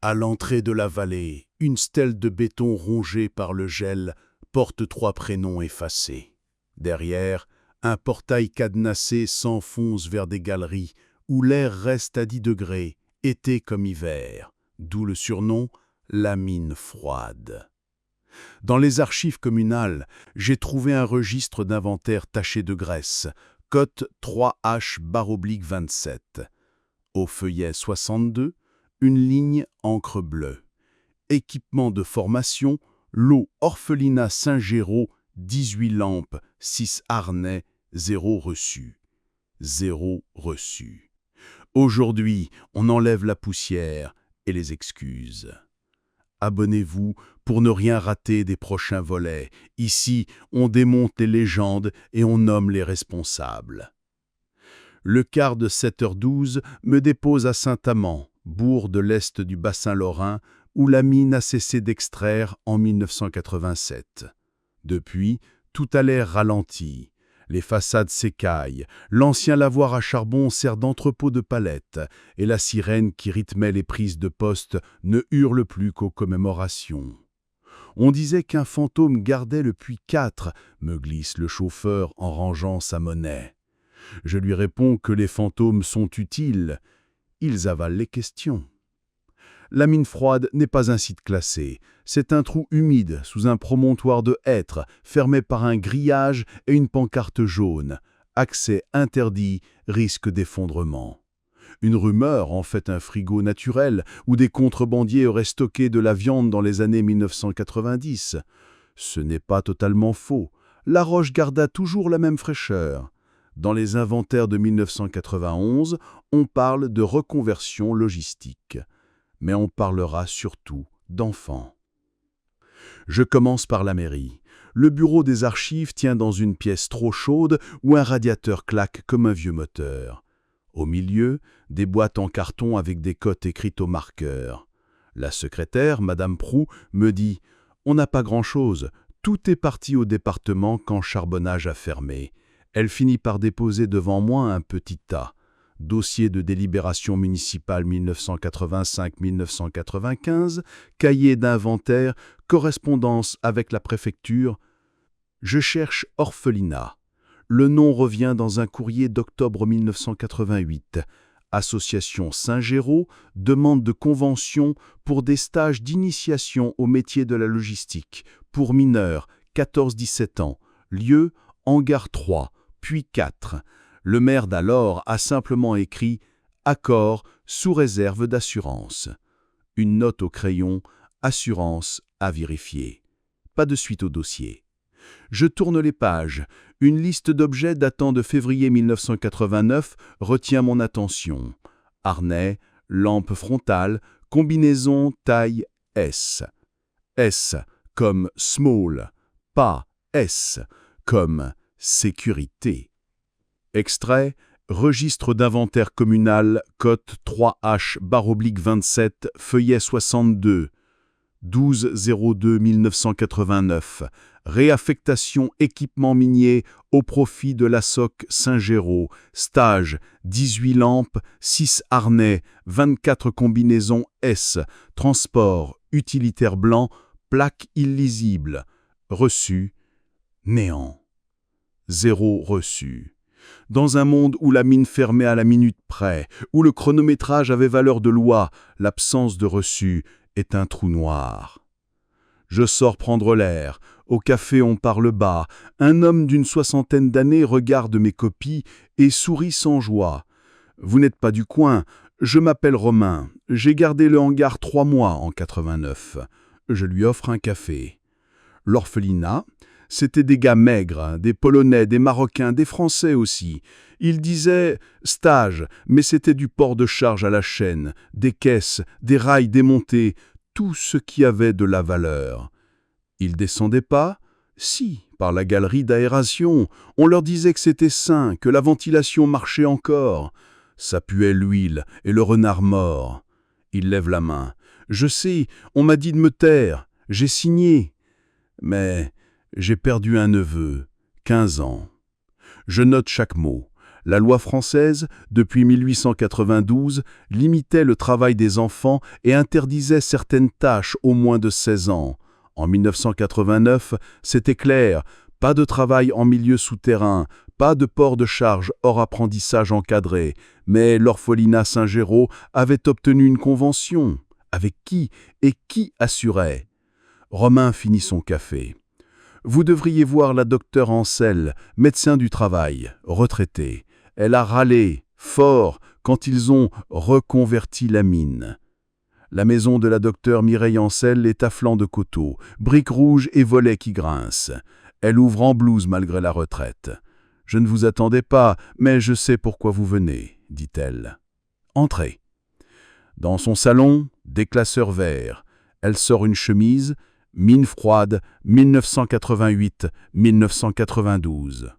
À l'entrée de la vallée, une stèle de béton rongée par le gel porte 3 prénoms effacés. Derrière, un portail cadenassé s'enfonce vers des galeries où l'air reste à 10 degrés, été comme hiver, d'où le surnom « la mine froide ». Dans les archives communales, j'ai trouvé un registre d'inventaire taché de graisse, cote 3H/27. Au feuillet 62, une ligne encre bleue. Équipement de formation, lot orphelinat Saint-Géraud, 18 lampes, 6 harnais, 0 reçu. 0 reçu. Aujourd'hui, on enlève la poussière et les excuses. Abonnez-vous pour ne rien rater des prochains volets. Ici, on démonte les légendes et on nomme les responsables. Le quart de 7h12 me dépose à Saint-Amand, bourg de l'est du bassin lorrain, où la mine a cessé d'extraire en 1987. Depuis, tout a l'air ralenti. Les façades s'écaillent, l'ancien lavoir à charbon sert d'entrepôt de palettes, et la sirène qui rythmait les prises de poste ne hurle plus qu'aux commémorations. On disait qu'un fantôme gardait le puits 4, me glisse le chauffeur en rangeant sa monnaie. Je lui réponds que les fantômes sont utiles. Ils avalent les questions. La mine froide n'est pas un site classé. C'est un trou humide sous un promontoire de hêtres, fermé par un grillage et une pancarte jaune. Accès interdit, risque d'effondrement. Une rumeur en fait un frigo naturel où des contrebandiers auraient stocké de la viande dans les années 1990. Ce n'est pas totalement faux. La roche garda toujours la même fraîcheur. Dans les inventaires de 1991, on parle de reconversion logistique. Mais on parlera surtout d'enfants. Je commence par la mairie. Le bureau des archives tient dans une pièce trop chaude où un radiateur claque comme un vieux moteur. Au milieu, des boîtes en carton avec des cotes écrites au marqueur. La secrétaire, Madame Proux, me dit « On n'a pas grand-chose. Tout est parti au département quand Charbonnage a fermé. » Elle finit par déposer devant moi un petit tas. Dossier de délibération municipale 1985-1995, cahier d'inventaire, correspondance avec la préfecture. Je cherche orphelinat. Le nom revient dans un courrier d'octobre 1988. Association Saint-Géraud demande de convention pour des stages d'initiation au métier de la logistique pour mineurs 14-17 ans. Lieu hangar 3, puis 4. Le maire d'alors a simplement écrit « Accord sous réserve d'assurance ». Une note au crayon « Assurance à vérifier ». Pas de suite au dossier. Je tourne les pages. Une liste d'objets datant de février 1989 retient mon attention. Harnais, lampe frontale, combinaison taille S. S comme small, pas S comme sécurité. Extrait, registre d'inventaire communal, cote 3H/27, feuillet 62, 12-02-1989, réaffectation équipement minier au profit de la SOC Saint-Géraud, stage, 18 lampes, 6 harnais, 24 combinaisons S, transport, utilitaire blanc, plaque illisible, reçu, néant. 0 reçu. Dans un monde où la mine fermait à la minute près, où le chronométrage avait valeur de loi, l'absence de reçu est un trou noir. Je sors prendre l'air. Au café, on parle bas. Un homme d'une 60aine d'années regarde mes copies et sourit sans joie. « Vous n'êtes pas du coin. Je m'appelle Romain. J'ai gardé le hangar 3 mois en 89. » Je lui offre un café. L'orphelinat, c'était des gars maigres, des Polonais, des Marocains, des Français aussi. Ils disaient « stage », mais c'était du port de charge à la chaîne, des caisses, des rails démontés, tout ce qui avait de la valeur. Ils descendaient pas? Si, par la galerie d'aération. On leur disait que c'était sain, que la ventilation marchait encore. Ça puait l'huile et le renard mort. Ils lèvent la main. Je sais, on m'a dit de me taire. J'ai signé. Mais j'ai perdu un neveu, 15 ans. Je note chaque mot. La loi française, depuis 1892, limitait le travail des enfants et interdisait certaines tâches aux moins de 16 ans. En 1989, c'était clair, pas de travail en milieu souterrain, pas de port de charge hors apprentissage encadré, mais l'orphelinat Saint-Géraud avait obtenu une convention. Avec qui et qui assurait? Romain finit son café. Vous devriez voir la docteure Ancel, médecin du travail, retraitée. Elle a râlé, fort, quand ils ont reconverti la mine. La maison de la docteure Mireille Ancel est à flanc de coteau, briques rouges et volets qui grincent. Elle ouvre en blouse malgré la retraite. « Je ne vous attendais pas, mais je sais pourquoi vous venez, » dit-elle. « Entrez. » Dans son salon, des classeurs verts. Elle sort une chemise, mine froide, 1988-1992.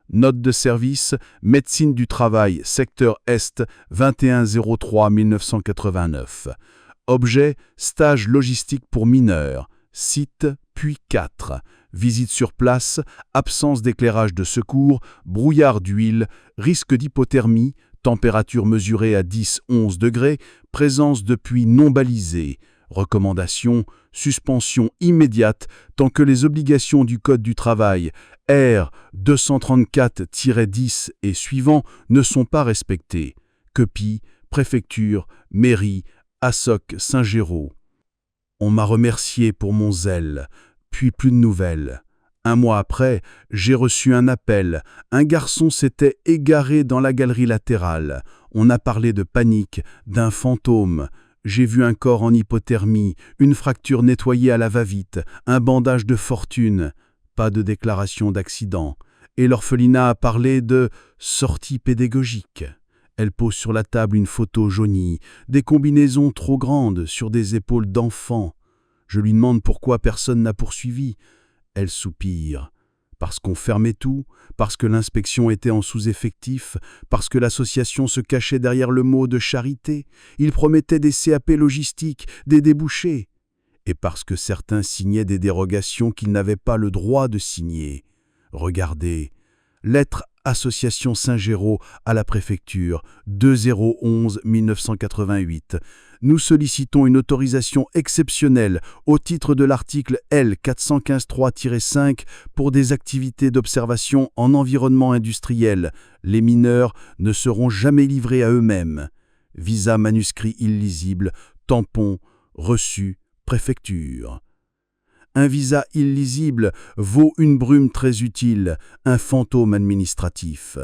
Note de service, médecine du travail, secteur Est, 2103-1989. Objet, stage logistique pour mineurs, site, puis 4. Visite sur place, absence d'éclairage de secours, brouillard d'huile, risque d'hypothermie, température mesurée à 10-11 degrés, présence de puits non balisés. Recommandation, suspension immédiate tant que les obligations du Code du travail R 234-10 et suivants ne sont pas respectées. Copie, préfecture, mairie, ASSOC Saint-Géraud. On m'a remercié pour mon zèle, puis plus de nouvelles. Un mois après, j'ai reçu un appel. Un garçon s'était égaré dans la galerie latérale. On a parlé de panique, d'un fantôme. J'ai vu un corps en hypothermie, une fracture nettoyée à la va-vite, un bandage de fortune. Pas de déclaration d'accident. Et l'orphelinat a parlé de sortie pédagogique. Elle pose sur la table une photo jaunie, des combinaisons trop grandes sur des épaules d'enfants. Je lui demande pourquoi personne n'a poursuivi. Elle soupire. Parce qu'on fermait tout, parce que l'inspection était en sous-effectif, parce que l'association se cachait derrière le mot de charité. Il promettait des CAP logistiques, des débouchés. Et parce que certains signaient des dérogations qu'ils n'avaient pas le droit de signer. Regardez. Lettre Association Saint-Géraud à la préfecture, 2011-1988. Nous sollicitons une autorisation exceptionnelle au titre de l'article L 415-3-5 pour des activités d'observation en environnement industriel. Les mineurs ne seront jamais livrés à eux-mêmes. Visa manuscrit illisible, tampon, reçu, préfecture. Un visa illisible vaut une brume très utile, un fantôme administratif.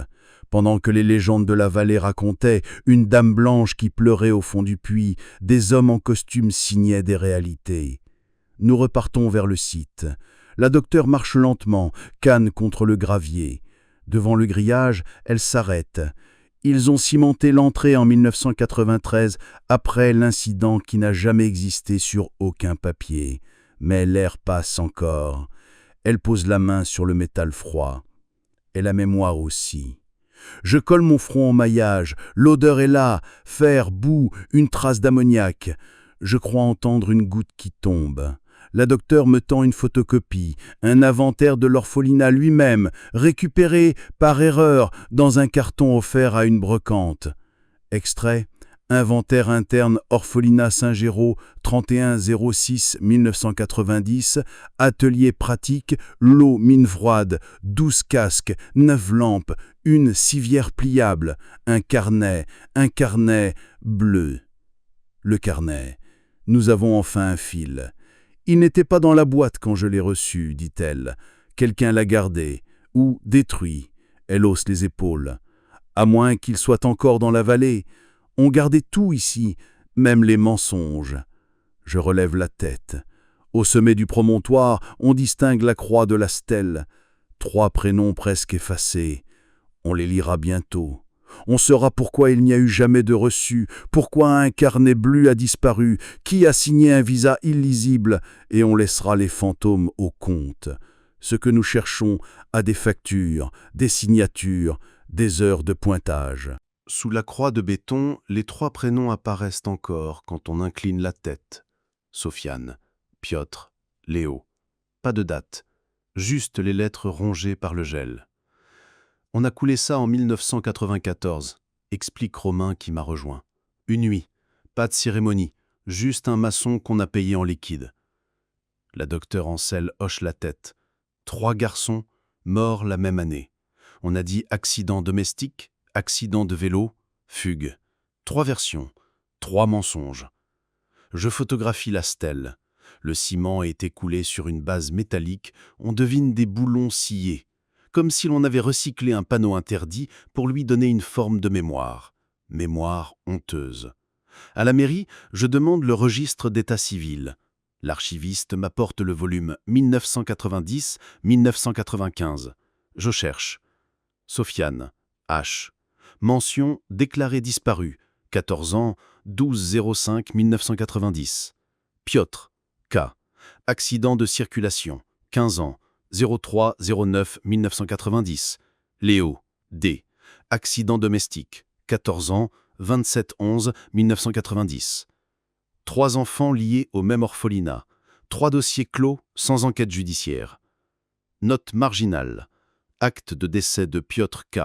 Pendant que les légendes de la vallée racontaient une dame blanche qui pleurait au fond du puits, des hommes en costume signaient des réalités. Nous repartons vers le site. La docteure marche lentement, canne contre le gravier. Devant le grillage, elle s'arrête. Ils ont cimenté l'entrée en 1993 après l'incident qui n'a jamais existé sur aucun papier. Mais l'air passe encore. Elle pose la main sur le métal froid. Et la mémoire aussi. Je colle mon front au maillage. L'odeur est là. Fer, boue, une trace d'ammoniac. Je crois entendre une goutte qui tombe. La docteure me tend une photocopie, un inventaire de l'orphelinat lui-même, récupéré par erreur dans un carton offert à une brocante. Extrait. Inventaire interne orphelinat Saint-Géraud, 31-06-1990, atelier pratique, lot mine froide, 12 casques, 9 lampes, une civière pliable, un carnet bleu. Le carnet. Nous avons enfin un fil. Il n'était pas dans la boîte quand je l'ai reçu, dit-elle. Quelqu'un l'a gardé, ou détruit. Elle hausse les épaules. À moins qu'il soit encore dans la vallée. On gardait tout ici, même les mensonges. Je relève la tête. Au sommet du promontoire, on distingue la croix de la stèle. 3 prénoms presque effacés. On les lira bientôt. On saura pourquoi il n'y a eu jamais de reçu, pourquoi un carnet bleu a disparu, qui a signé un visa illisible, et on laissera les fantômes au compte. Ce que nous cherchons a des factures, des signatures, des heures de pointage. Sous la croix de béton, les 3 prénoms apparaissent encore quand on incline la tête. Sofiane, Piotr, Léo. Pas de date, juste les lettres rongées par le gel. On a coulé ça en 1994, explique Romain qui m'a rejoint. Une nuit, pas de cérémonie, juste un maçon qu'on a payé en liquide. La docteure Ancel hoche la tête. 3 garçons, morts la même année. On a dit accident domestique, accident de vélo, fugue. 3 versions, 3 mensonges. Je photographie la stèle. Le ciment a été coulé sur une base métallique, on devine des boulons sciés, comme si l'on avait recyclé un panneau interdit pour lui donner une forme de mémoire. Mémoire honteuse. À la mairie, je demande le registre d'état civil. L'archiviste m'apporte le volume 1990-1995. Je cherche. Sofiane, H. Mention déclarée disparue. 14 ans, 12-05-1990. Piotr, K. Accident de circulation. 15 ans, 03-09-1990. Léo, D. Accident domestique. 14 ans, 27-11-1990. 3 enfants liés au même orphelinat. 3 dossiers clos sans enquête judiciaire. Note marginale. Acte de décès de Piotr K.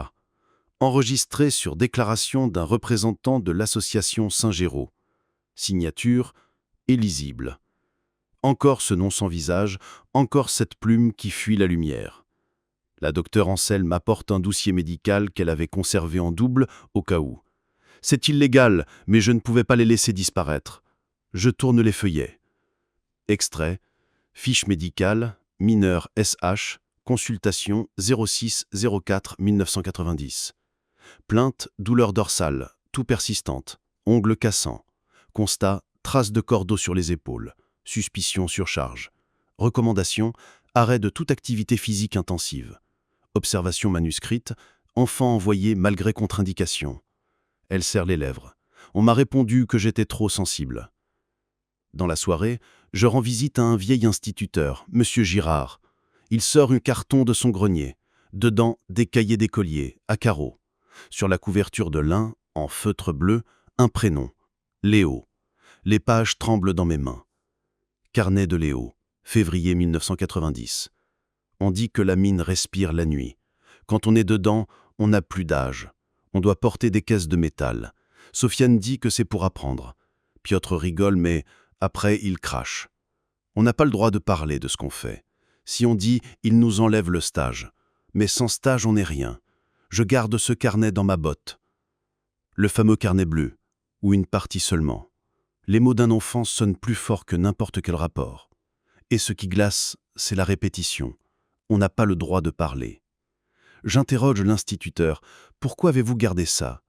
Enregistré sur déclaration d'un représentant de l'association Saint-Géraud. Signature illisible. Encore ce nom sans visage, encore cette plume qui fuit la lumière. La docteure Ancel m'apporte un dossier médical qu'elle avait conservé en double au cas où. C'est illégal, mais je ne pouvais pas les laisser disparaître. Je tourne les feuillets. Extrait. Fiche médicale, mineur SH, consultation 06-04-1990. Plainte, douleur dorsale, toux persistante, ongles cassants. Constat, traces de cordeau sur les épaules. Suspicion surcharge. Recommandation, arrêt de toute activité physique intensive. Observation manuscrite, enfant envoyé malgré contre-indication. Elle serre les lèvres. On m'a répondu que j'étais trop sensible. Dans la soirée, je rends visite à un vieil instituteur, M. Girard. Il sort un carton de son grenier. Dedans, des cahiers d'écolier, à carreaux. Sur la couverture de lin, en feutre bleu, un prénom. Léo. Les pages tremblent dans mes mains. Carnet de Léo, février 1990. On dit que la mine respire la nuit. Quand on est dedans, on n'a plus d'âge. On doit porter des caisses de métal. Sofiane dit que c'est pour apprendre. Piotr rigole, mais après il crache. On n'a pas le droit de parler de ce qu'on fait. Si on dit, il nous enlève le stage. Mais sans stage, on n'est rien. Je garde ce carnet dans ma botte. Le fameux carnet bleu, ou une partie seulement. Les mots d'un enfant sonnent plus fort que n'importe quel rapport. Et ce qui glace, c'est la répétition. On n'a pas le droit de parler. J'interroge l'instituteur. Pourquoi avez-vous gardé ça?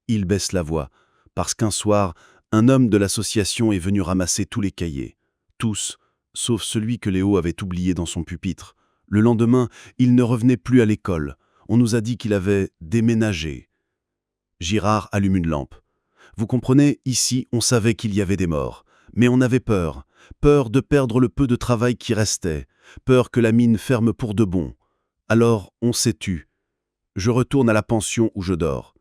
Il baisse la voix, parce qu'un soir, un homme de l'association est venu ramasser tous les cahiers. Tous, sauf celui que Léo avait oublié dans son pupitre. Le lendemain, il ne revenait plus à l'école. On nous a dit qu'il avait déménagé. Girard allume une lampe. Vous comprenez, ici, on savait qu'il y avait des morts. Mais on avait peur. Peur de perdre le peu de travail qui restait. Peur que la mine ferme pour de bon. Alors, on s'est tu. Je retourne à la pension où je dors.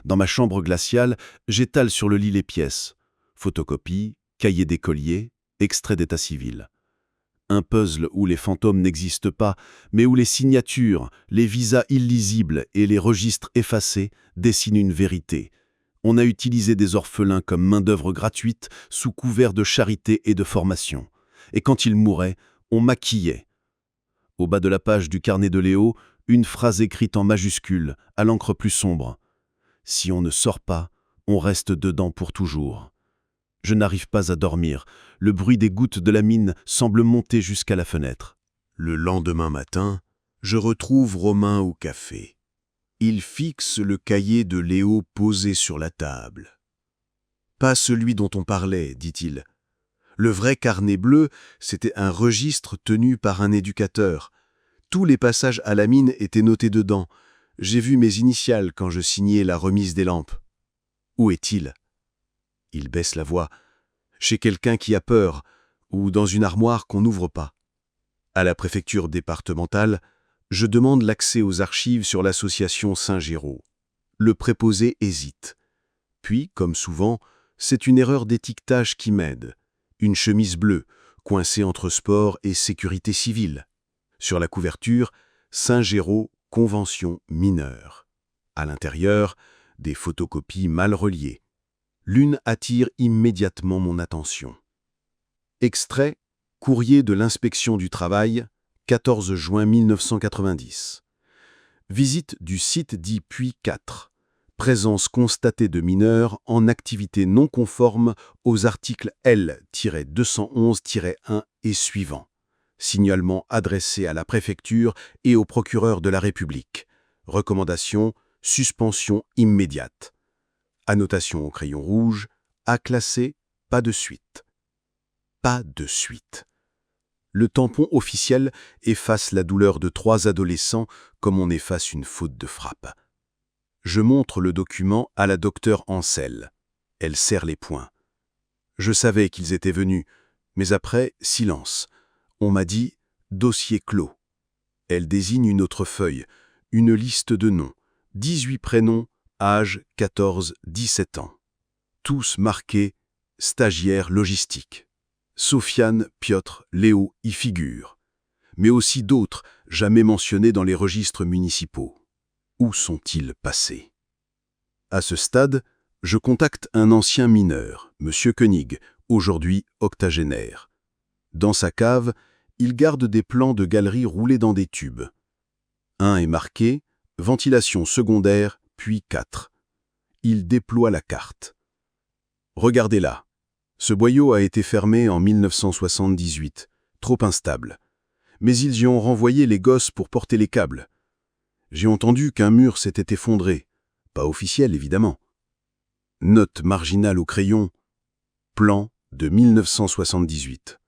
Dans ma chambre glaciale, j'étale sur le lit les pièces. Photocopies, cahiers d'écolier, extraits d'état civil. Un puzzle où les fantômes n'existent pas, mais où les signatures, les visas illisibles et les registres effacés dessinent une vérité. On a utilisé des orphelins comme main-d'œuvre gratuite sous couvert de charité et de formation. Et quand ils mouraient, on maquillait. Au bas de la page du carnet de Léo, une phrase écrite en majuscule, à l'encre plus sombre. Si on ne sort pas, on reste dedans pour toujours. Je n'arrive pas à dormir. Le bruit des gouttes de la mine semble monter jusqu'à la fenêtre. Le lendemain matin, je retrouve Romain au café. Il fixe le cahier de Léo posé sur la table. « Pas celui dont on parlait, dit-il. Le vrai carnet bleu, c'était un registre tenu par un éducateur. Tous les passages à la mine étaient notés dedans. J'ai vu mes initiales quand je signais la remise des lampes. Où est-il » Il baisse la voix. « Chez quelqu'un qui a peur, ou dans une armoire qu'on n'ouvre pas. » À la préfecture départementale, je demande l'accès aux archives sur l'association Saint-Géraud. Le préposé hésite. Puis, comme souvent, c'est une erreur d'étiquetage qui m'aide. Une chemise bleue, coincée entre sport et sécurité civile. Sur la couverture, Saint-Géraud, convention mineure. À l'intérieur, des photocopies mal reliées. L'une attire immédiatement mon attention. Extrait, courrier de l'inspection du travail, 14 juin 1990. Visite du site dit Puits 4. Présence constatée de mineurs en activité non conforme aux articles L-211-1 et suivants. Signalement adressé à la préfecture et au procureur de la République. Recommandation, suspension immédiate. Annotation au crayon rouge, à classer, pas de suite. Pas de suite. Le tampon officiel efface la douleur de 3 adolescents comme on efface une faute de frappe. Je montre le document à la docteure Ansel. Elle serre les poings. Je savais qu'ils étaient venus, mais après, silence. On m'a dit « dossier clos ». Elle désigne une autre feuille, une liste de noms, 18 prénoms, âge 14-17 ans. Tous marqués « stagiaire logistique ». Sofiane, Piotr, Léo y figurent, mais aussi d'autres jamais mentionnés dans les registres municipaux. Où sont-ils passés? À ce stade, je contacte un ancien mineur, M. Koenig, aujourd'hui octogénaire. Dans sa cave, il garde des plans de galeries roulés dans des tubes. Un est marqué « ventilation secondaire, Puits 4 ». Il déploie la carte. Regardez-la. Ce boyau a été fermé en 1978, trop instable. Mais ils y ont renvoyé les gosses pour porter les câbles. J'ai entendu qu'un mur s'était effondré. Pas officiel, évidemment. Note marginale au crayon. Plan de 1978.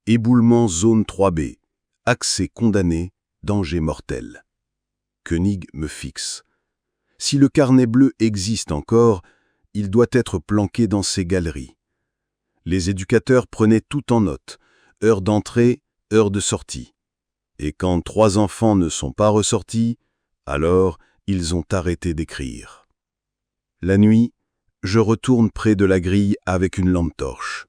Éboulement zone 3B. Accès condamné, danger mortel. Koenig me fixe. Si le carnet bleu existe encore, il doit être planqué dans ces galeries. Les éducateurs prenaient tout en note, heure d'entrée, heure de sortie. Et quand 3 enfants ne sont pas ressortis, alors ils ont arrêté d'écrire. La nuit, je retourne près de la grille avec une lampe torche.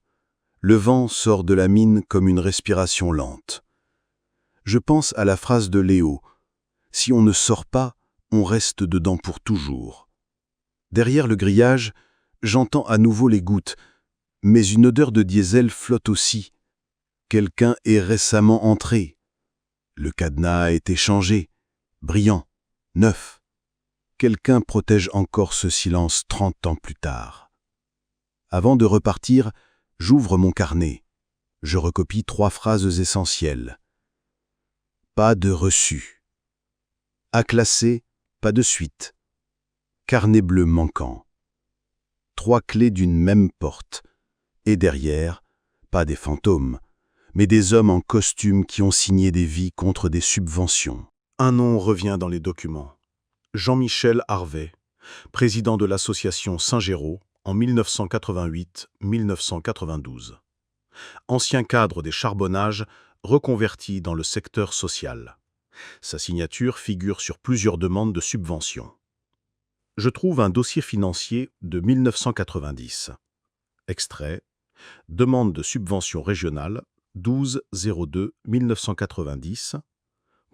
Le vent sort de la mine comme une respiration lente. Je pense à la phrase de Léo. Si on ne sort pas, on reste dedans pour toujours. Derrière le grillage, j'entends à nouveau les gouttes, mais une odeur de diesel flotte aussi. Quelqu'un est récemment entré. Le cadenas a été changé, brillant, neuf. Quelqu'un protège encore ce silence 30 ans plus tard. Avant de repartir, j'ouvre mon carnet. Je recopie 3 phrases essentielles. Pas de reçu. À classer, pas de suite. Carnet bleu manquant. 3 clés d'une même porte. Et derrière, pas des fantômes, mais des hommes en costume qui ont signé des vies contre des subventions. Un nom revient dans les documents. Jean-Michel Harvet, président de l'association Saint-Géraud en 1988-1992. Ancien cadre des charbonnages, reconverti dans le secteur social. Sa signature figure sur plusieurs demandes de subventions. Je trouve un dossier financier de 1990. Extrait. Demande de subvention régionale 12-02-1990.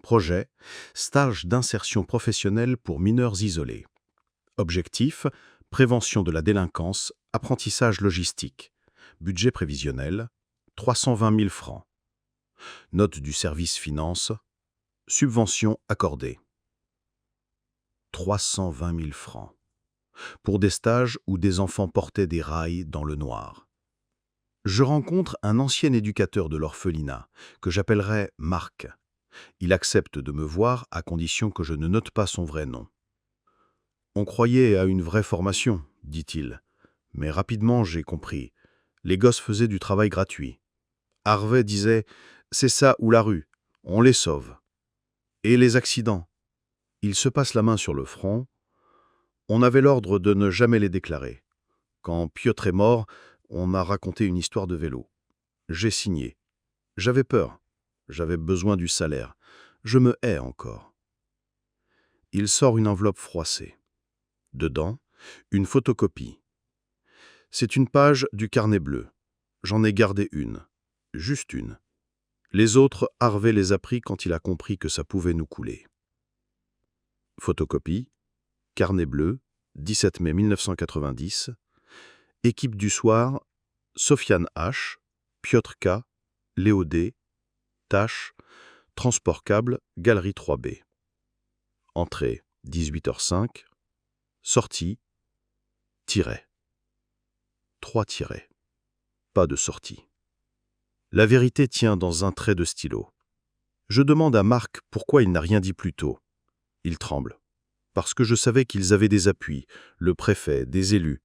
Projet. Stage d'insertion professionnelle pour mineurs isolés. Objectif. Prévention de la délinquance, apprentissage logistique. Budget prévisionnel. 320 000 francs. Note du service finance. Subvention accordée. 320 000 francs. Pour des stages où des enfants portaient des rails dans le noir. Je rencontre un ancien éducateur de l'orphelinat, que j'appellerai Marc. Il accepte de me voir à condition que je ne note pas son vrai nom. On croyait à une vraie formation, dit-il. Mais rapidement, j'ai compris. Les gosses faisaient du travail gratuit. Harvet disait « c'est ça ou la rue, on les sauve ». Et les accidents. Il se passe la main sur le front. On avait l'ordre de ne jamais les déclarer. Quand Piotr est mort, on m'a raconté une histoire de vélo. J'ai signé. J'avais peur. J'avais besoin du salaire. Je me hais encore. Il sort une enveloppe froissée. Dedans, une photocopie. C'est une page du carnet bleu. J'en ai gardé une. Juste une. Les autres, Harvet les a pris quand il a compris que ça pouvait nous couler. Photocopie, carnet bleu, 17 mai 1990. Équipe du soir, Sofiane H, Piotr K, Léo D, Tâche, transport câble, galerie 3B. Entrée, 18h05. Sortie, tiret. 3 tirets. Pas de sortie. La vérité tient dans un trait de stylo. Je demande à Marc pourquoi il n'a rien dit plus tôt. Il tremble. Parce que je savais qu'ils avaient des appuis, le préfet, des élus.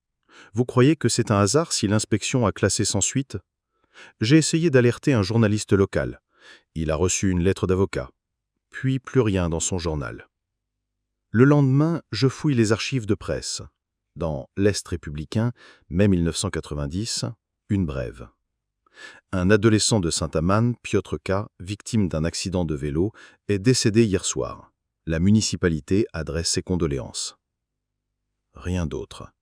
Vous croyez que c'est un hasard si l'inspection a classé sans suite? J'ai essayé d'alerter un journaliste local. Il a reçu une lettre d'avocat. Puis plus rien dans son journal. Le lendemain, je fouille les archives de presse. Dans l'Est républicain, mai 1990, une brève. Un adolescent de Saint-Amand, Piotr K., victime d'un accident de vélo, est décédé hier soir. La municipalité adresse ses condoléances. Rien d'autre.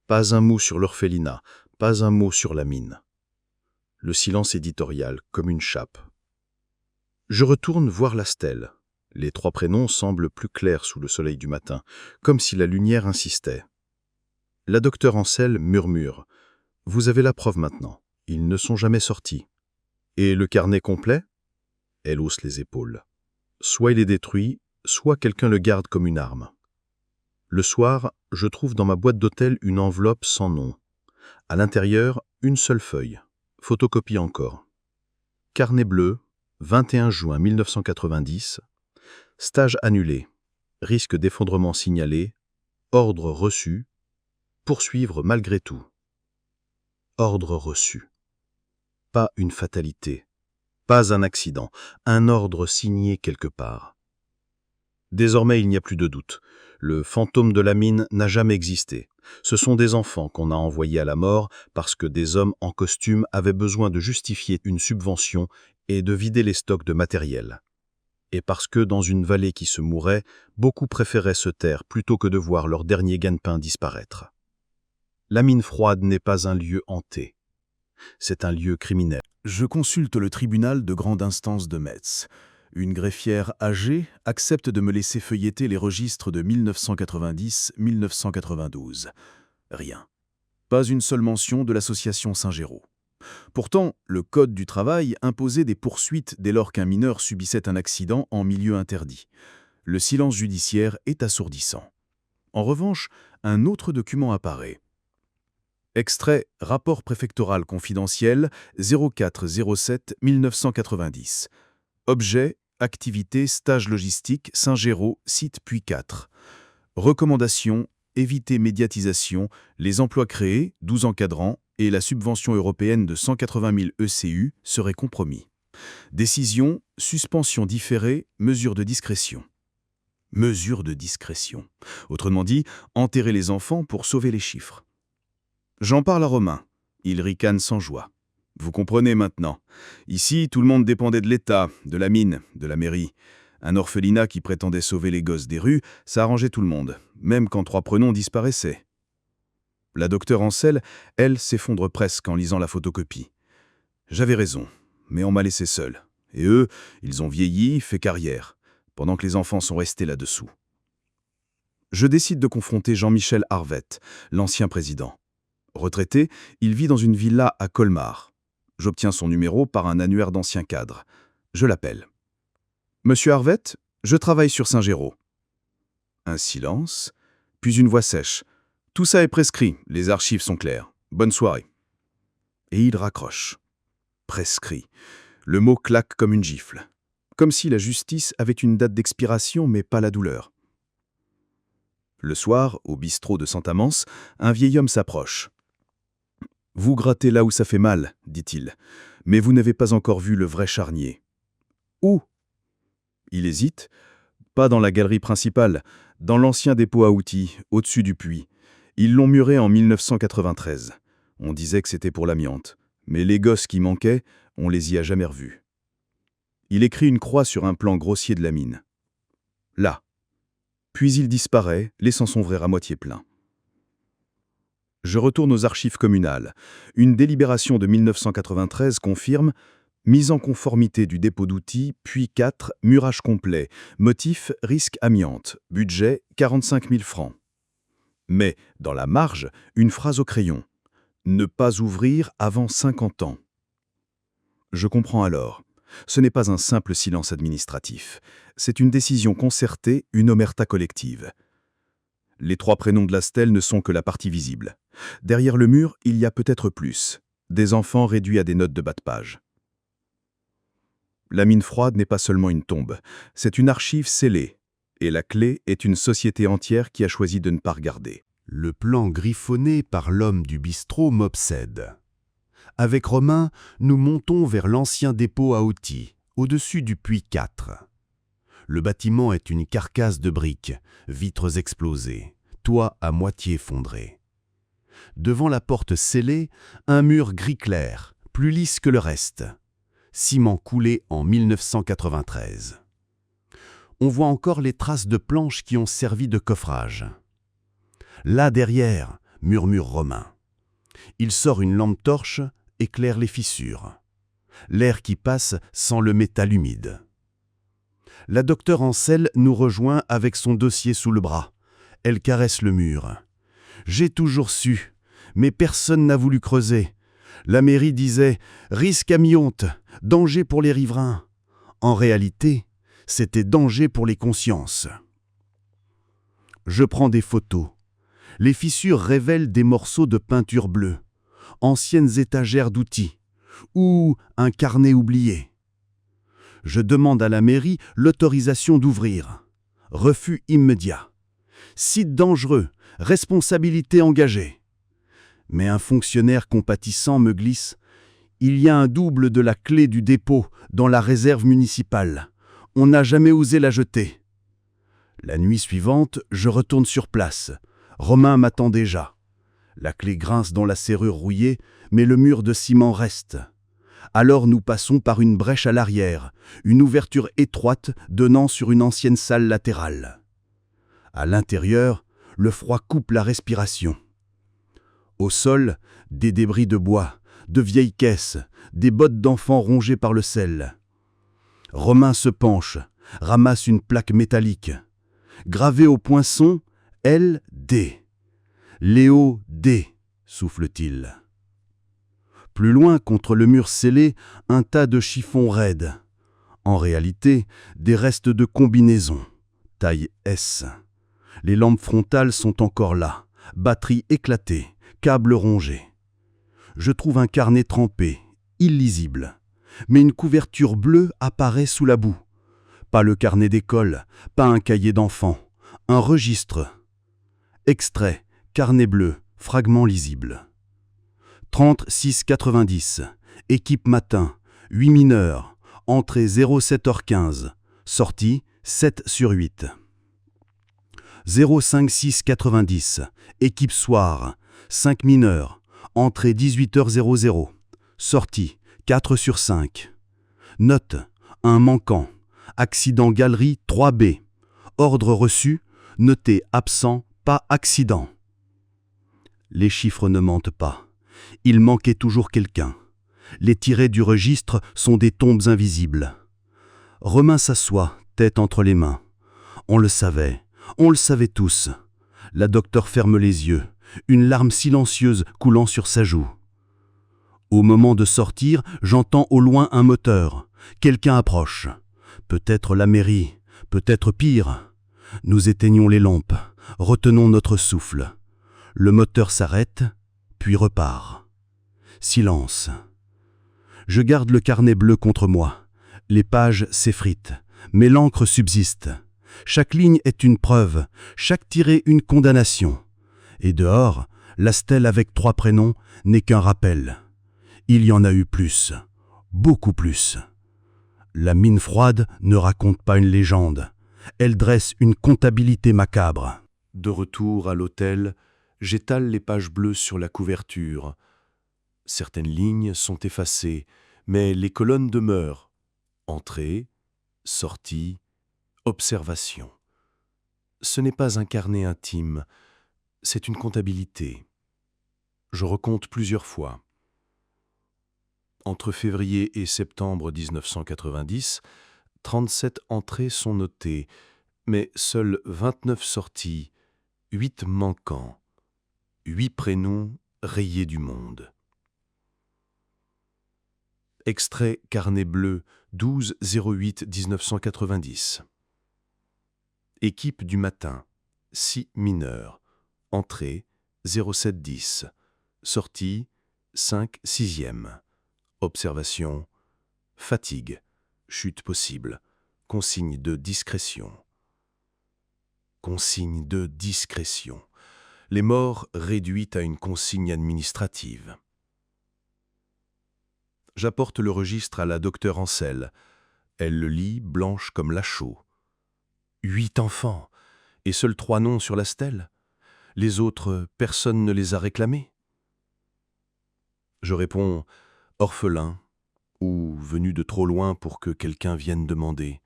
Pas un mot sur l'orphelinat, pas un mot sur la mine. Le silence éditorial, comme une chape. Je retourne voir la stèle. Les 3 prénoms semblent plus clairs sous le soleil du matin, comme si la lumière insistait. La docteure Ancel murmure. « Vous avez la preuve maintenant. Ils ne sont jamais sortis. » « Et le carnet complet ?» Elle hausse les épaules. Soit il est détruit, soit quelqu'un le garde comme une arme. Le soir, je trouve dans ma boîte d'hôtel une enveloppe sans nom. À l'intérieur, une seule feuille. Photocopie encore. Carnet bleu, 21 juin 1990. Stage annulé. Risque d'effondrement signalé. Ordre reçu. Poursuivre malgré tout. Ordre reçu. Pas une fatalité. Pas un accident. Un ordre signé quelque part. Désormais, il n'y a plus de doute. Le fantôme de la mine n'a jamais existé. Ce sont des enfants qu'on a envoyés à la mort parce que des hommes en costume avaient besoin de justifier une subvention et de vider les stocks de matériel. Et parce que, dans une vallée qui se mourait, beaucoup préféraient se taire plutôt que de voir leur dernier gagne-pain disparaître. La mine froide n'est pas un lieu hanté. C'est un lieu criminel. Je consulte le tribunal de grande instance de Metz. Une greffière âgée accepte de me laisser feuilleter les registres de 1990-1992. Rien. Pas une seule mention de l'association Saint-Géraud. Pourtant, le Code du travail imposait des poursuites dès lors qu'un mineur subissait un accident en milieu interdit. Le silence judiciaire est assourdissant. En revanche, un autre document apparaît. Extrait Rapport préfectoral confidentiel 04-07-1990. Objet Activité stage logistique Saint-Géraud, site Puy 4. Recommandation éviter médiatisation, les emplois créés, 12 encadrants, et la subvention européenne de 180 000 ECU seraient compromis. Décision, suspension différée, mesure de discrétion. Mesure de discrétion. Autrement dit, enterrer les enfants pour sauver les chiffres. J'en parle à Romain. Il ricane sans joie. Vous comprenez maintenant. Ici, tout le monde dépendait de l'État, de la mine, de la mairie. Un orphelinat qui prétendait sauver les gosses des rues, ça arrangeait tout le monde, même quand 3 prénoms disparaissaient. La docteure Ancel, elle, s'effondre presque en lisant la photocopie. J'avais raison, mais on m'a laissé seul. Et eux, ils ont vieilli, fait carrière, pendant que les enfants sont restés là-dessous. Je décide de confronter Jean-Michel Harvette, l'ancien président. Retraité, il vit dans une villa à Colmar. J'obtiens son numéro par un annuaire d'anciens cadres. Je l'appelle. « Monsieur Harvette, je travaille sur Saint-Géraud. » Un silence, puis une voix sèche. « Tout ça est prescrit, les archives sont claires. Bonne soirée. » Et il raccroche. Prescrit. Le mot claque comme une gifle. Comme si la justice avait une date d'expiration, mais pas la douleur. Le soir, au bistrot de Saint-Amand, un vieil homme s'approche. « Vous grattez là où ça fait mal, dit-il, mais vous n'avez pas encore vu le vrai charnier. »« Où ?» Il hésite. « Pas dans la galerie principale, dans l'ancien dépôt à outils, au-dessus du puits. Ils l'ont muré en 1993. On disait que c'était pour l'amiante, mais les gosses qui manquaient, on les y a jamais revus. » Il écrit une croix sur un plan grossier de la mine. Là. Puis il disparaît, laissant son verre à moitié plein. Je retourne aux archives communales. Une délibération de 1993 confirme Mise en conformité du dépôt d'outils, puis 4, murage complet. Motif, risque amiante. Budget, 45 000 francs. Mais, dans la marge, une phrase au crayon. Ne pas ouvrir avant 50 ans. Je comprends alors. Ce n'est pas un simple silence administratif. C'est une décision concertée, une omerta collective. Les 3 prénoms de la stèle ne sont que la partie visible. Derrière le mur, il y a peut-être plus. Des enfants réduits à des notes de bas de page. La mine froide n'est pas seulement une tombe, c'est une archive scellée. Et la clé est une société entière qui a choisi de ne pas regarder. Le plan griffonné par l'homme du bistrot m'obsède. Avec Romain, nous montons vers l'ancien dépôt à outils, au-dessus du puits 4. Le bâtiment est une carcasse de briques, vitres explosées, toit à moitié effondré. Devant la porte scellée, un mur gris clair, plus lisse que le reste. Ciment coulé en 1993. On voit encore les traces de planches qui ont servi de coffrage. Là derrière, murmure Romain. Il sort une lampe torche, éclaire les fissures. L'air qui passe sent le métal humide. La docteure Ancel nous rejoint avec son dossier sous le bras. Elle caresse le mur. « J'ai toujours su, mais personne n'a voulu creuser. La mairie disait « risque amiante, danger pour les riverains ». En réalité, c'était danger pour les consciences. Je prends des photos. Les fissures révèlent des morceaux de peinture bleue, anciennes étagères d'outils, ou un carnet oublié. Je demande à la mairie l'autorisation d'ouvrir. Refus immédiat. Site dangereux, responsabilité engagée. Mais un fonctionnaire compatissant me glisse « Il y a un double de la clé du dépôt dans la réserve municipale. On n'a jamais osé la jeter. » La nuit suivante, je retourne sur place. Romain m'attend déjà. La clé grince dans la serrure rouillée, mais le mur de ciment reste. Alors nous passons par une brèche à l'arrière, une ouverture étroite donnant sur une ancienne salle latérale. À l'intérieur, le froid coupe la respiration. Au sol, des débris de bois, de vieilles caisses, des bottes d'enfants rongées par le sel. Romain se penche, ramasse une plaque métallique. Gravée au poinçon, L.D. Léo D, souffle-t-il. Plus loin, contre le mur scellé, un tas de chiffons raides. En réalité, des restes de combinaisons, taille S. Les lampes frontales sont encore là, batterie éclatée, câbles rongés. Je trouve un carnet trempé, illisible, mais une couverture bleue apparaît sous la boue. Pas le carnet d'école, pas un cahier d'enfant, un registre. Extrait, carnet bleu, fragment lisible. 36,90, équipe matin, 8 mineurs, entrée 07h15, sortie 7/8. 05690, équipe soir, 5 mineurs, entrée 18h00, sortie 4/5. Note, un manquant, accident galerie 3B, ordre reçu, noté absent, pas accident. Les chiffres ne mentent pas. Il manquait toujours quelqu'un. Les tirets du registre sont des tombes invisibles. Romain s'assoit, tête entre les mains. On le savait tous. La docteure ferme les yeux, une larme silencieuse coulant sur sa joue. Au moment de sortir, j'entends au loin un moteur. Quelqu'un approche. Peut-être la mairie, peut-être pire. Nous éteignons les lampes, retenons notre souffle. Le moteur s'arrête, puis repart. Silence. Je garde le carnet bleu contre moi. Les pages s'effritent, mais l'encre subsiste. Chaque ligne est une preuve, chaque tiré une condamnation. Et dehors, la stèle avec 3 prénoms n'est qu'un rappel. Il y en a eu plus, beaucoup plus. La mine froide ne raconte pas une légende. Elle dresse une comptabilité macabre. De retour à l'hôtel, j'étale les pages bleues sur la couverture. Certaines lignes sont effacées, mais les colonnes demeurent. Entrée, sortie, observation. Ce n'est pas un carnet intime, c'est une comptabilité. Je recompte plusieurs fois. Entre février et septembre 1990, 37 entrées sont notées, mais seules 29 sorties, 8 manquants, 8 prénoms rayés du monde. Extrait carnet bleu 12-08-1990. Équipe du matin, si mineur. Entrée 07-10. Sortie 5-6e. Observation, fatigue, chute possible, consigne de discrétion. Consigne de discrétion. Les morts réduites à une consigne administrative. J'apporte le registre à la docteure Ancel. Elle le lit, blanche comme la chaux. 8 enfants, et seuls 3 noms sur la stèle. Les autres, personne ne les a réclamés. Je réponds « orphelin » ou « venu de trop loin pour que quelqu'un vienne demander ».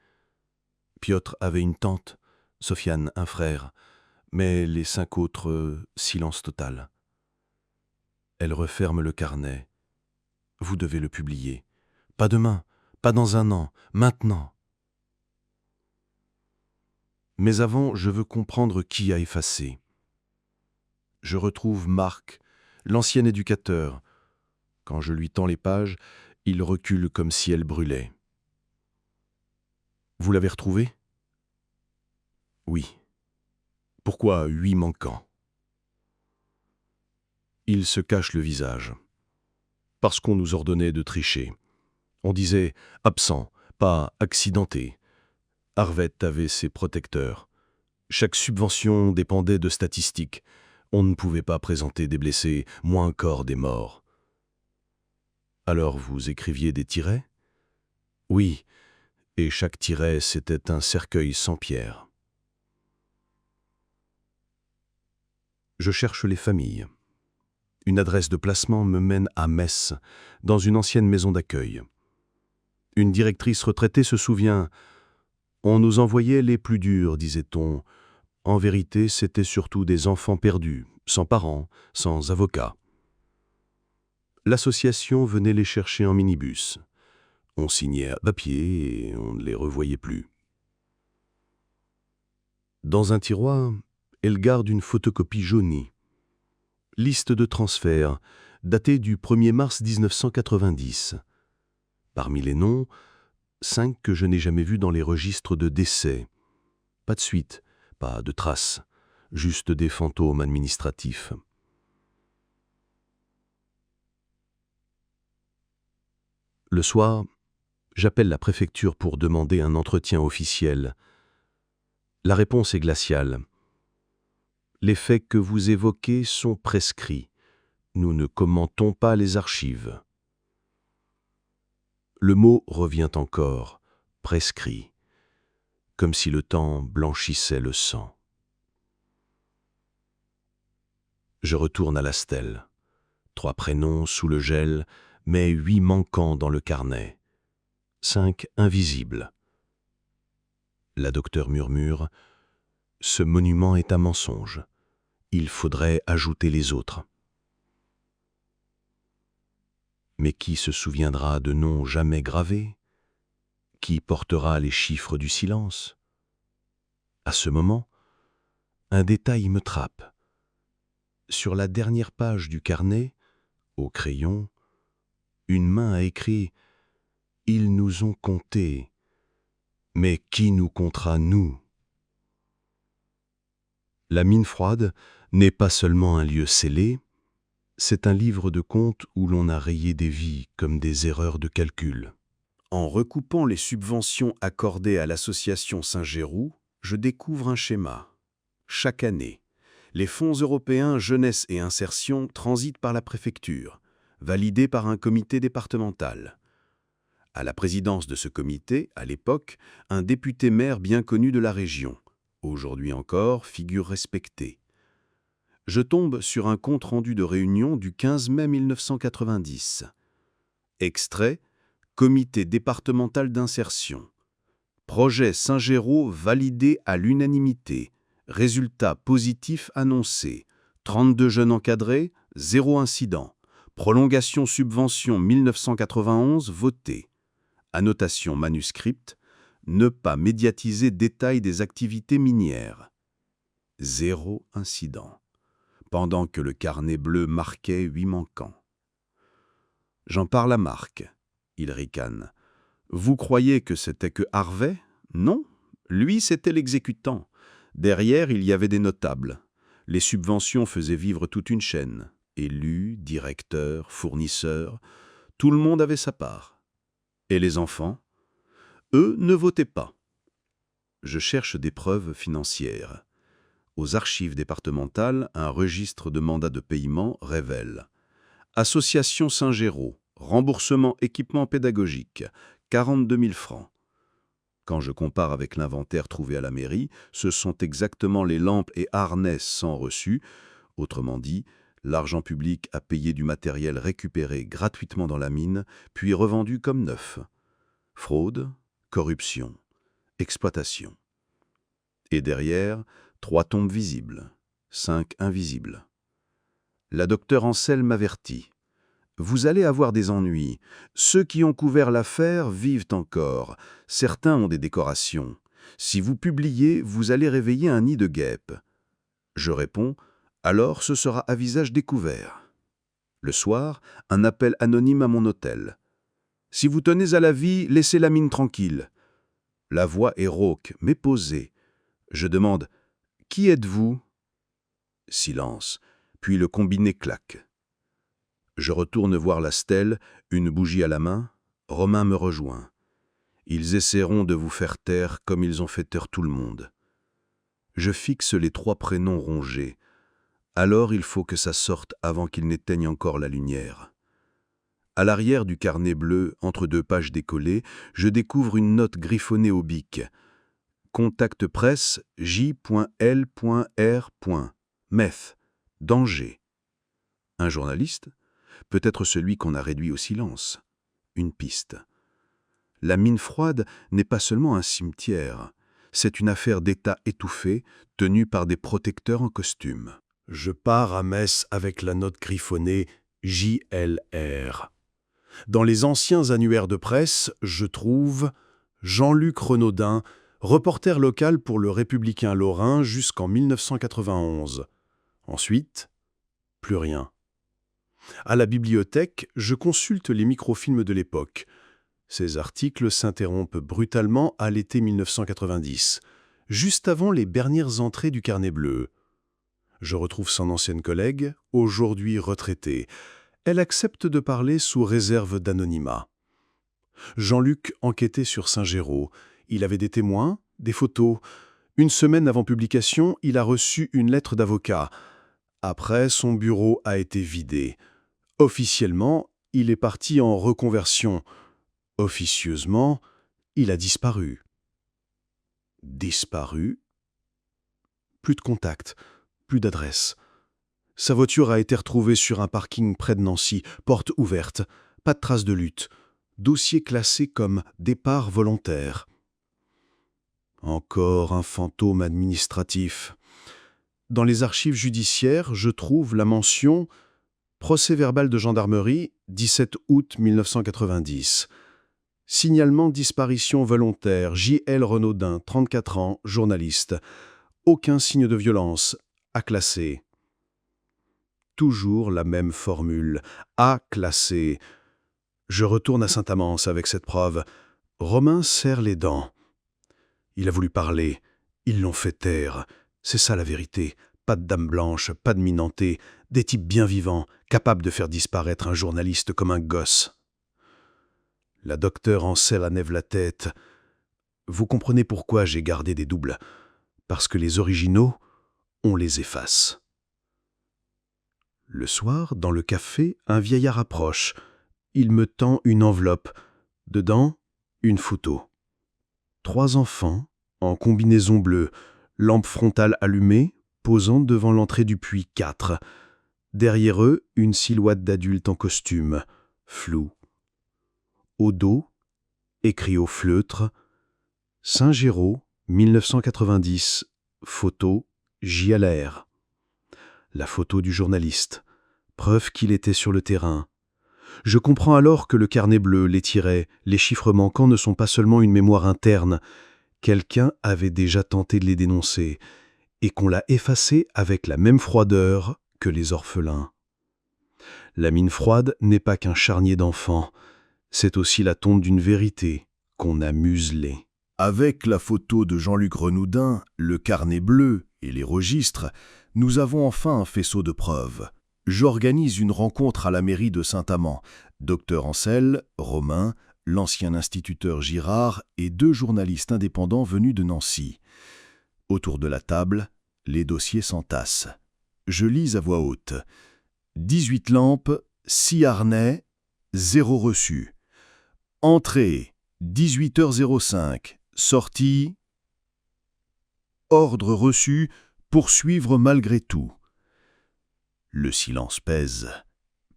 Piotr avait une tante, Sofiane un frère, mais les 5 autres, silence total. Elle referme le carnet. Vous devez le publier. Pas demain, pas dans 1 an, maintenant. Mais avant, je veux comprendre qui a effacé. Je retrouve Marc, l'ancien éducateur. Quand je lui tends les pages, il recule comme si elles brûlaient. Vous l'avez retrouvé ? Oui. Pourquoi 8 manquants ? Il se cache le visage. Parce qu'on nous ordonnait de tricher. On disait « absent », pas « accidenté ». Arvette avait ses protecteurs. Chaque subvention dépendait de statistiques. On ne pouvait pas présenter des blessés, moins encore des morts. Alors vous écriviez des tirets ? Oui, et chaque tiret, c'était un cercueil sans pierre. Je cherche les familles. Une adresse de placement me mène à Metz, dans une ancienne maison d'accueil. Une directrice retraitée se souvient « On nous envoyait les plus durs, disait-on. En vérité, c'était surtout des enfants perdus, sans parents, sans avocats. » L'association venait les chercher en minibus. On signait à papier et on ne les revoyait plus. Dans un tiroir, elle garde une photocopie jaunie. Liste de transfert, datée du 1er mars 1990. Parmi les noms, 5 que je n'ai jamais vus dans les registres de décès. Pas de suite, pas de traces, juste des fantômes administratifs. Le soir, j'appelle la préfecture pour demander un entretien officiel. La réponse est glaciale. Les faits que vous évoquez sont prescrits. Nous ne commentons pas les archives. Le mot revient encore, prescrit, comme si le temps blanchissait le sang. Je retourne à la stèle. 3 prénoms sous le gel, mais 8 manquants dans le carnet. 5 invisibles. La docteure murmure « Ce monument est un mensonge. Il faudrait ajouter les autres. » Mais qui se souviendra de noms jamais gravés ? Qui portera les chiffres du silence ? À ce moment, un détail me trappe. Sur la dernière page du carnet, au crayon, une main a écrit « Ils nous ont comptés. » Mais qui nous comptera, nous ? La mine froide n'est pas seulement un lieu scellé, c'est un livre de comptes où l'on a rayé des vies comme des erreurs de calcul. En recoupant les subventions accordées à l'association Saint-Géroux, je découvre un schéma. Chaque année, les fonds européens jeunesse et insertion transitent par la préfecture, validés par un comité départemental. À la présidence de ce comité, à l'époque, un député-maire bien connu de la région, aujourd'hui encore figure respectée. Je tombe sur un compte-rendu de réunion du 15 mai 1990. Extrait, comité départemental d'insertion. Projet Saint-Géraud validé à l'unanimité. Résultat positif annoncé. 32 jeunes encadrés, 0 incident. Prolongation subvention 1991 votée. Annotation manuscrite. Ne pas médiatiser détail des activités minières. 0 incident. Pendant que le carnet bleu marquait 8 manquants. J'en parle à Marc. Il ricane. Vous croyez que c'était que Harvey? Non, lui c'était l'exécutant. Derrière, il y avait des notables. Les subventions faisaient vivre toute une chaîne. Élus, directeurs, fournisseurs, tout le monde avait sa part. Et les enfants? Eux ne votaient pas. Je cherche des preuves financières. Aux archives départementales, un registre de mandats de paiement révèle Association Saint-Géraud, remboursement équipement pédagogique, 42 000 francs. Quand je compare avec l'inventaire trouvé à la mairie, ce sont exactement les lampes et harnais sans reçu. Autrement dit, l'argent public a payé du matériel récupéré gratuitement dans la mine, puis revendu comme neuf. Fraude, corruption, exploitation. Et derrière, 3 tombes visibles, 5 invisibles. La docteure Ancel m'avertit. Vous allez avoir des ennuis. Ceux qui ont couvert l'affaire vivent encore. Certains ont des décorations. Si vous publiez, vous allez réveiller un nid de guêpes. Je réponds, alors ce sera à visage découvert. Le soir, un appel anonyme à mon hôtel. Si vous tenez à la vie, laissez la mine tranquille. La voix est rauque, mais posée. Je demande, qui êtes-vous? Silence, puis le combiné claque. Je retourne voir la stèle, une bougie à la main. Romain me rejoint. Ils essaieront de vous faire taire comme ils ont fait taire tout le monde. Je fixe les 3 prénoms rongés. Alors il faut que ça sorte avant qu'ils n'éteignent encore la lumière. À l'arrière du carnet bleu, entre 2 pages décollées, je découvre une note griffonnée au bic. Contact presse J.L.R. Meth. Danger. Un journaliste? Peut-être celui qu'on a réduit au silence. Une piste. La mine froide n'est pas seulement un cimetière. C'est une affaire d'État étouffée, tenue par des protecteurs en costume. Je pars à Metz avec la note griffonnée JLR. Dans les anciens annuaires de presse, je trouve Jean-Luc Renaudin, reporter local pour le Républicain lorrain jusqu'en 1991. Ensuite, plus rien. À la bibliothèque, je consulte les microfilms de l'époque. Ces articles s'interrompent brutalement à l'été 1990, juste avant les dernières entrées du carnet bleu. Je retrouve son ancienne collègue, aujourd'hui retraitée. Elle accepte de parler sous réserve d'anonymat. Jean-Luc enquêtait sur Saint-Géraud. Il avait des témoins, des photos. Une semaine avant publication, il a reçu une lettre d'avocat. Après, son bureau a été vidé. Officiellement, il est parti en reconversion. Officieusement, il a disparu. Disparu? Plus de contact, plus d'adresse. Sa voiture a été retrouvée sur un parking près de Nancy, porte ouverte, pas de traces de lutte. Dossier classé comme départ volontaire. Encore un fantôme administratif. Dans les archives judiciaires, je trouve la mention « Procès-verbal de gendarmerie, 17 août 1990 ». Signalement de disparition volontaire, J.L. Renaudin, 34 ans, journaliste. Aucun signe de violence, A classé. Toujours la même formule, A classé. Je retourne à Saint-Amance avec cette preuve. Romain serre les dents. Il a voulu parler. Ils l'ont fait taire. C'est ça la vérité. Pas de dame blanche, pas de minanté. Des types bien vivants, capables de faire disparaître un journaliste comme un gosse. La docteure Ancel enlève la tête. Vous comprenez pourquoi j'ai gardé des doubles. Parce que les originaux, on les efface. Le soir, dans le café, un vieillard approche. Il me tend une enveloppe. Dedans, une photo. 3 enfants, en combinaison bleue, lampe frontale allumée, posant devant l'entrée du puits 4. Derrière eux, une silhouette d'adulte en costume, floue. Au dos, écrit au feutre, Saint-Géraud, 1990, photo JLR. La photo du journaliste. preuve qu'il était sur le terrain. Je comprends alors que le carnet bleu, les tirets, les chiffres manquants ne sont pas seulement une mémoire interne. Quelqu'un avait déjà tenté de les dénoncer, et qu'on l'a effacé avec la même froideur que les orphelins. La mine froide n'est pas qu'un charnier d'enfants, c'est aussi la tombe d'une vérité qu'on a muselée. Avec la photo de Jean-Luc Renaudin, le carnet bleu et les registres, nous avons enfin un faisceau de preuves. J'organise une rencontre à la mairie de Saint-Amand. Dr Ancel, Romain, l'ancien instituteur Girard et 2 journalistes indépendants venus de Nancy. Autour de la table, les dossiers s'entassent. Je lis à voix haute. 18 lampes, 6 harnais, 0 reçu. Entrée, 18h05. Sortie, ordre reçu, poursuivre malgré tout. Le silence pèse.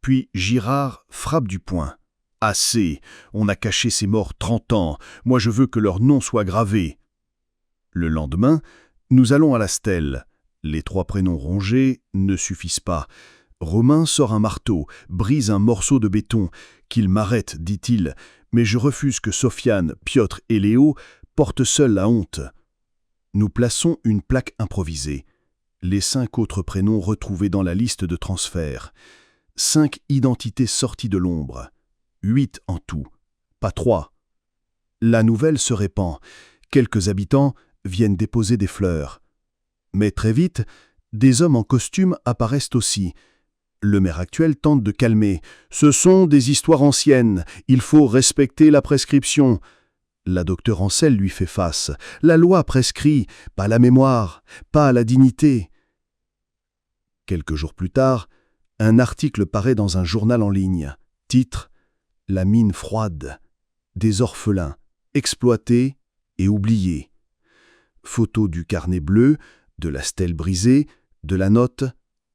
Puis Girard frappe du poing. Assez, on a caché ces morts 30 ans, moi je veux que leur nom soit gravé. Le lendemain, nous allons à la stèle. Les 3 prénoms rongés ne suffisent pas. Romain sort un marteau, brise un morceau de béton. Qu'il m'arrête, dit-il, mais je refuse que Sofiane, Piotr et Léo portent seuls la honte. Nous plaçons une plaque improvisée. Les 5 autres prénoms retrouvés dans la liste de transfert. 5 identités sorties de l'ombre. 8 en tout, pas 3. La nouvelle se répand. Quelques habitants viennent déposer des fleurs. Mais très vite, des hommes en costume apparaissent aussi. Le maire actuel tente de calmer. « Ce sont des histoires anciennes, il faut respecter la prescription. » La docteure Ancel lui fait face. « La loi prescrit, pas la mémoire, pas la dignité. » Quelques jours plus tard, un article paraît dans un journal en ligne. Titre « La mine froide. Des orphelins, exploités et oubliés. » Photo du carnet bleu, de la stèle brisée, de la note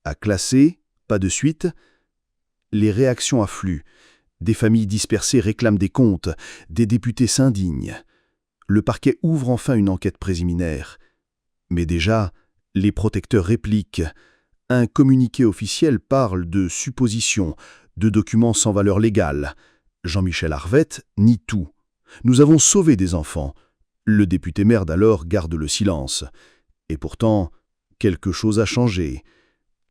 à classer, pas de suite. Les réactions affluent. Des familles dispersées réclament des comptes, des députés s'indignent. Le parquet ouvre enfin une enquête préliminaire. Mais déjà, les protecteurs répliquent. Un communiqué officiel parle de suppositions, de documents sans valeur légale. Jean-Michel Arvette nie tout. Nous avons sauvé des enfants. Le député maire d'alors garde le silence. Et pourtant, quelque chose a changé.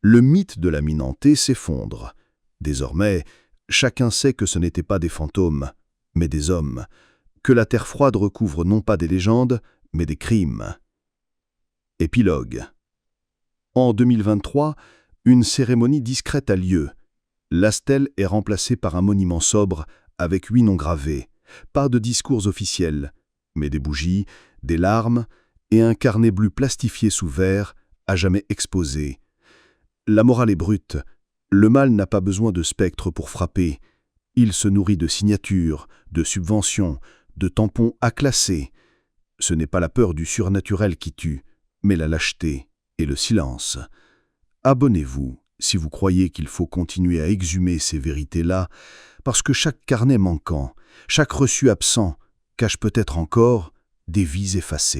Le mythe de la mine hantée s'effondre. Désormais, chacun sait que ce n'étaient pas des fantômes, mais des hommes, que la terre froide recouvre non pas des légendes, mais des crimes. Épilogue. En 2023, une cérémonie discrète a lieu. La stèle est remplacée par un monument sobre avec 8 noms gravés. Pas de discours officiel, mais des bougies, des larmes et un carnet bleu plastifié sous verre, à jamais exposé. La morale est brute. Le mal n'a pas besoin de spectres pour frapper. Il se nourrit de signatures, de subventions, de tampons à classer. Ce n'est pas la peur du surnaturel qui tue, mais la lâcheté et le silence. Abonnez-vous si vous croyez qu'il faut continuer à exhumer ces vérités-là, parce que chaque carnet manquant, chaque reçu absent, cache peut-être encore des vies effacées.